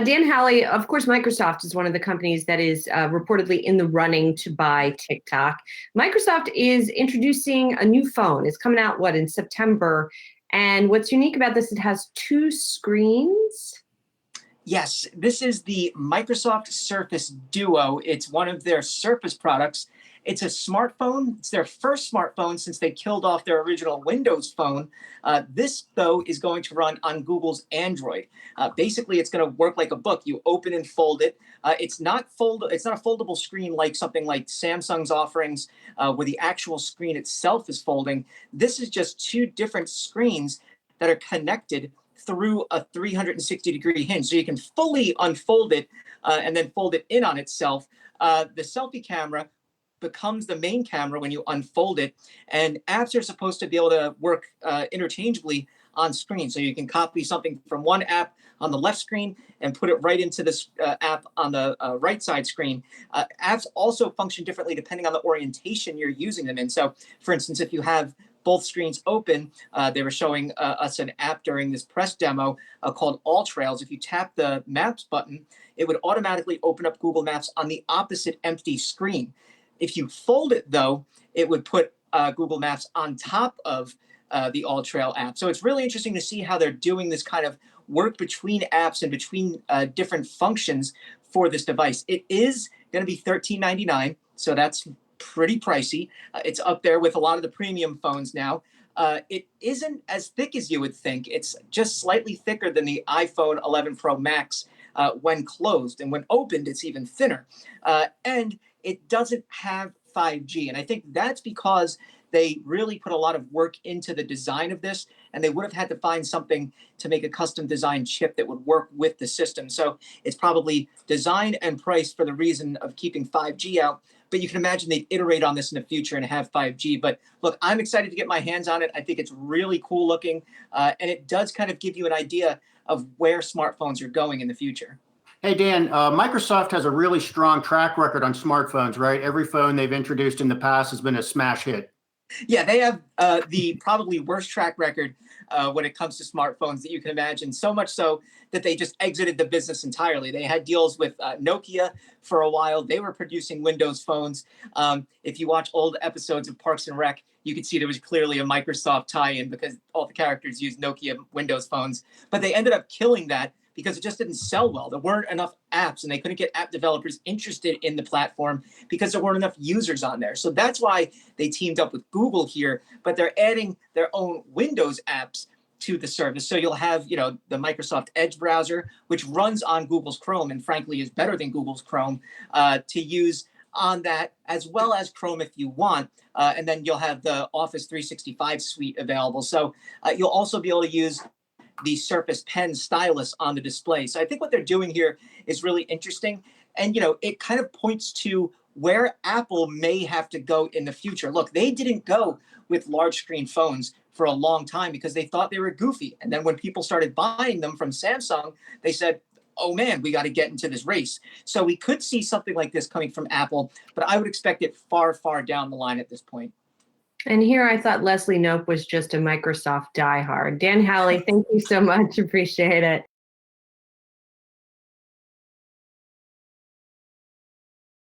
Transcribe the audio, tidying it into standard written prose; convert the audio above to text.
Dan Howley, of course, Microsoft is one of the companies that is reportedly in the running to buy TikTok. Microsoft is introducing a new phone. It's coming out, in September? And what's unique about this, it has two screens. Yes, this is the Microsoft Surface Duo. It's one of their Surface products. It's a smartphone. It's their first smartphone since they killed off their original Windows phone. This, though, is going to run on Google's Android. Basically, it's going to work like a book. You open and fold it. It's not a foldable screen like something like Samsung's offerings, where the actual screen itself is folding. This is just two different screens that are connected through a 360-degree hinge. So you can fully unfold it and then fold it in on itself. The selfie camera becomes the main camera when you unfold it, and apps are supposed to be able to work interchangeably on screen. So you can copy something from one app on the left screen and put it right into this app on the right side screen. Apps also function differently depending on the orientation you're using them in. So for instance, if you have both screens open, they were showing us an app during this press demo called All Trails. If you tap the Maps button, it would automatically open up Google Maps on the opposite empty screen. If you fold it, though, it would put Google Maps on top of the All Trail app. So it's really interesting to see how they're doing this kind of work between apps and between different functions for this device. It is going to be $13.99, so that's pretty pricey. It's up there with a lot of the premium phones now. It isn't as thick as you would think. It's just slightly thicker than the iPhone 11 Pro Max when closed, and when opened, it's even thinner. And it doesn't have 5G, and I think that's because they really put a lot of work into the design of this, and they would have had to find something to make a custom design chip that would work with the system. So it's probably designed and priced for the reason of keeping 5G out, but you can imagine they'd iterate on this in the future and have 5G. But look, I'm excited to get my hands on it. I think it's really cool looking, and it does kind of give you an idea of where smartphones are going in the future. Hey, Dan, Microsoft has a really strong track record on smartphones, right? Every phone they've introduced in the past has been a smash hit. Yeah, they have the probably worst track record when it comes to smartphones that you can imagine, so much so that they just exited the business entirely. They had deals with Nokia for a while. They were producing Windows phones. If you watch old episodes of Parks and Rec, you could see there was clearly a Microsoft tie-in because all the characters used Nokia Windows phones. But they ended up killing that because it just didn't sell well. There weren't enough apps, and they couldn't get app developers interested in the platform because there weren't enough users on there. So that's why they teamed up with Google here, but they're adding their own Windows apps to the service. So you'll have, the Microsoft Edge browser, which runs on Google's Chrome and frankly is better than Google's Chrome to use on that, as well as Chrome if you want. And then you'll have the Office 365 suite available. So you'll also be able to use the Surface Pen stylus on the display. So I think what they're doing here is really interesting. And, it kind of points to where Apple may have to go in the future. Look, they didn't go with large screen phones for a long time because they thought they were goofy. And then when people started buying them from Samsung, they said, oh man, we got to get into this race. So we could see something like this coming from Apple, but I would expect it far, far down the line at this point. And here I thought Leslie Knope was just a Microsoft diehard. Dan Howley, thank you so much. Appreciate it.